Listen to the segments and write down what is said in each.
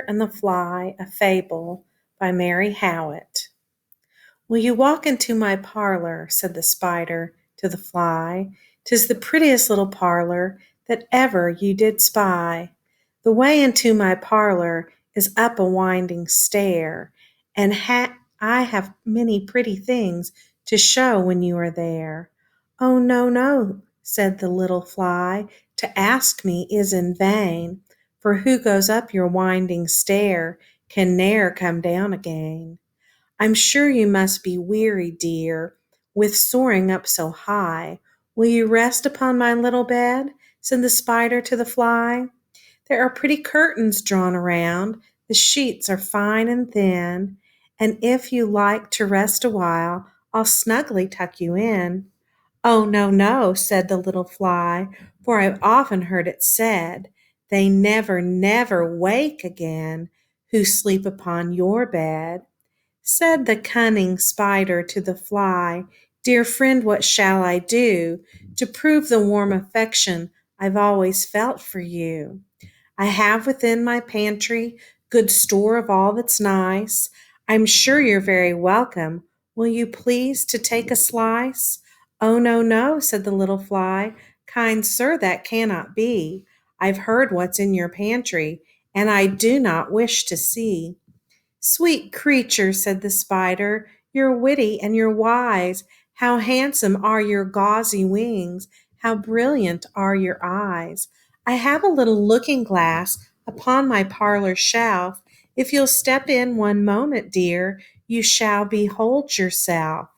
and the Fly, a Fable by Mary Howitt. Will you walk into my parlor, said the Spider to the Fly. 'Tis the prettiest little parlor that ever you did spy. The way into my parlor is up a winding stair, and I have many pretty things to show when you are there. Oh, no, no, said the little Fly, to ask me is in vain, for who goes up your winding stair can ne'er come down again. I'm sure you must be weary, dear, with soaring up so high. Will you rest upon my little bed? Said the Spider to the Fly. There are pretty curtains drawn around, the sheets are fine and thin, and if you like to rest a while, I'll snugly tuck you in. Oh, no, no, said the little Fly, for I've often heard it said, they never, never wake again who sleep upon your bed. Said the cunning Spider to the Fly, dear friend, what shall I do to prove the warm affection I've always felt for you? I have within my pantry good store of all that's nice. I'm sure you're very welcome. Will you please to take a slice? Oh, no, no, said the little Fly. Kind sir, that cannot be. I've heard what's in your pantry, and I do not wish to see. Sweet creature, said the Spider, you're witty and you're wise. How handsome are your gauzy wings, how brilliant are your eyes. I have a little looking glass upon my parlor shelf. If you'll step in one moment, dear, you shall behold yourself.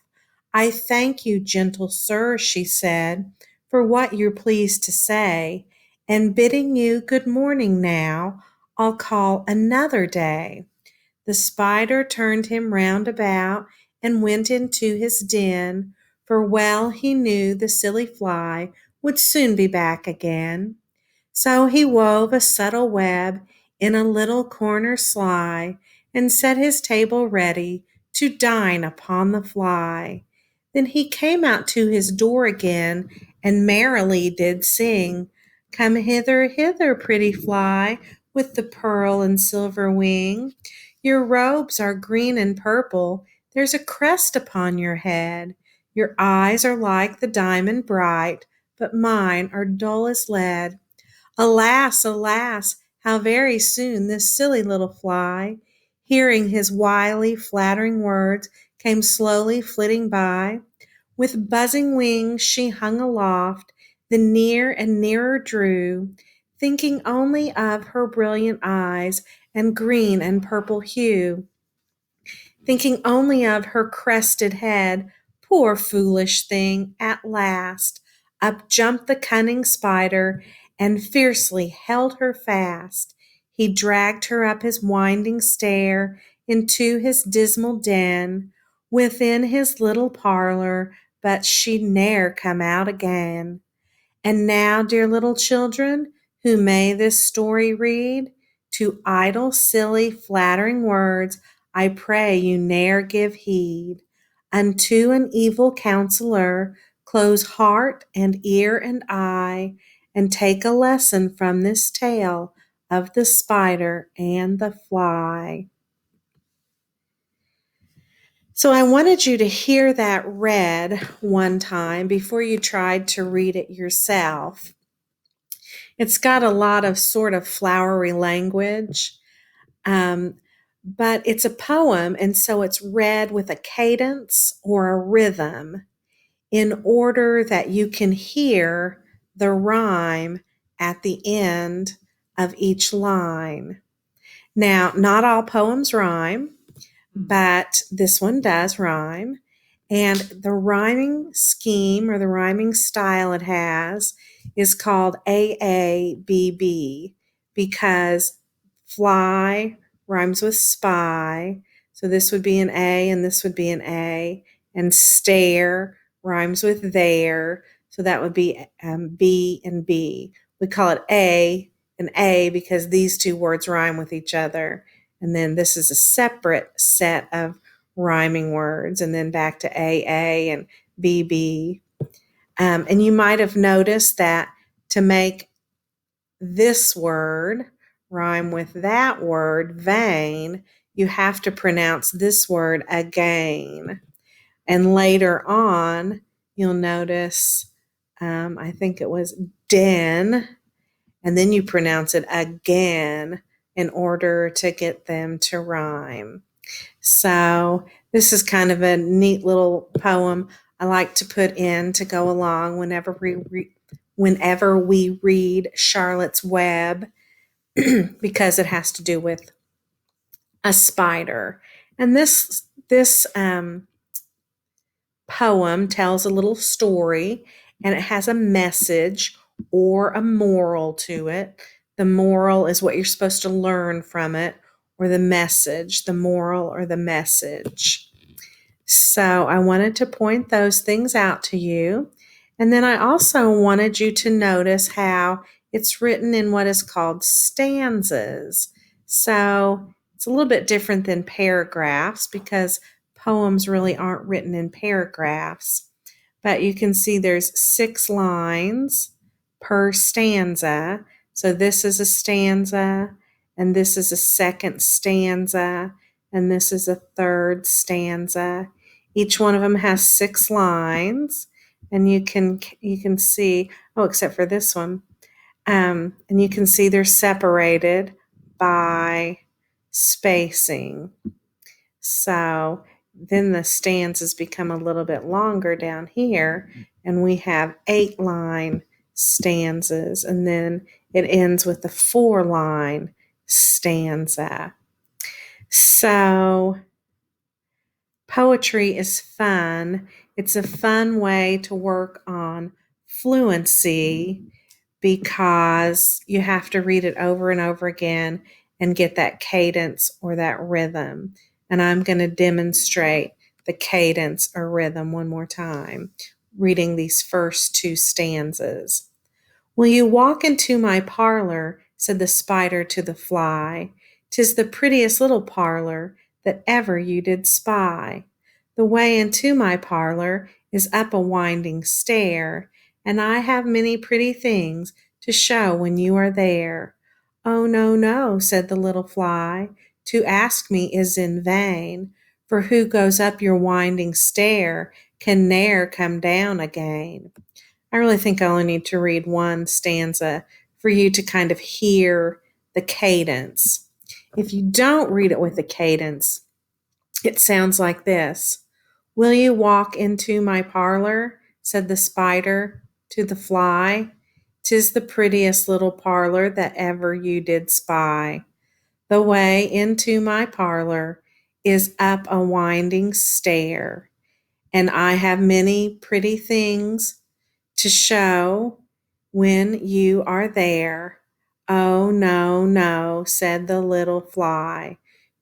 I thank you, gentle sir, she said, for what you're pleased to say, and bidding you good morning now, I'll call another day. The Spider turned him round about and went into his den, for well he knew the silly Fly would soon be back again. So he wove a subtle web in a little corner sly, and set his table ready to dine upon the Fly. Then he came out to his door again, and merrily did sing, Come hither, hither, pretty Fly, with the pearl and silver wing. Your robes are green and purple, there's a crest upon your head. Your eyes are like the diamond bright, but mine are dull as lead. Alas, alas, how very soon this silly little Fly, hearing his wily, flattering words, came slowly flitting by. With buzzing wings she hung aloft, then near and nearer drew, thinking only of her brilliant eyes and green and purple hue, thinking only of her crested head. Poor foolish thing, at last, up jumped the cunning Spider and fiercely held her fast. He dragged her up his winding stair into his dismal den, within his little parlor, but she'd ne'er come out again. And now, dear little children, who may this story read, to idle, silly, flattering words I pray you ne'er give heed. Unto an evil counselor close heart and ear and eye, and take a lesson from this tale of the Spider and the Fly. So I wanted you to hear that read one time before you tried to read it yourself. It's got a lot of sort of flowery language, um, but it's a poem, and so it's read with a cadence or a rhythm in order that you can hear the rhyme at the end of each line. Now, not all poems rhyme, but this one does rhyme. And the rhyming scheme or the rhyming style it has is called AABB because fly rhymes with spy. So this would be an A and this would be an A. And stare rhymes with there. So that would be B and B. We call it A and A because these two words rhyme with each other. And then this is a separate set of rhyming words, and then back to AA and BB. And you might have noticed that to make this word rhyme with that word, vain, you have to pronounce this word again. And later on, you'll notice, I think it was den, and then you pronounce it again in order to get them to rhyme. So this is kind of a neat little poem I like to put in to go along whenever we read Charlotte's Web because it has to do with a spider. And this poem tells a little story and it has a message or a moral to it. The moral is what you're supposed to learn from it, or the message, the moral or the message. So I wanted to point those things out to you. And then I also wanted you to notice how it's written in what is called stanzas. So it's a little bit different than paragraphs because poems really aren't written in paragraphs. But you can see there's 6 lines per stanza. So this is a stanza, and this is a second stanza, and this is a third stanza. Each one of them has 6 lines, and you can see, oh, except for this one, and you can see they're separated by spacing. So then the stanzas become a little bit longer down here, and we have 8-line stanzas, and then it ends with the 4-line stanza. So poetry is fun. It's a fun way to work on fluency because you have to read it over and over again and get that cadence or that rhythm. And I'm going to demonstrate the cadence or rhythm one more time, reading these first 2 stanzas. Will you walk into my parlor, said the spider to the fly. 'Tis the prettiest little parlor that ever you did spy. The way into my parlor is up a winding stair, and I have many pretty things to show when you are there. Oh, no, no, said the little fly, to ask me is in vain, for who goes up your winding stair can ne'er come down again. I really think I only need to read one stanza for you to kind of hear the cadence. If you don't read it with a cadence, it sounds like this. Will you walk into my parlor? Said the spider to the fly. 'Tis the prettiest little parlor that ever you did spy. The way into my parlor is up a winding stair, and I have many pretty things to show when you are there. Oh, no, no, said the little fly,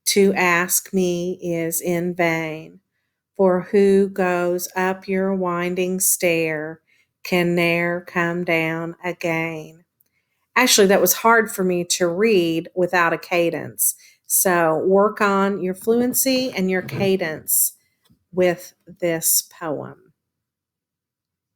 to ask me is in vain, for who goes up your winding stair can ne'er come down again. Actually, that was hard for me to read without a cadence. So work on your fluency and your cadence with this poem.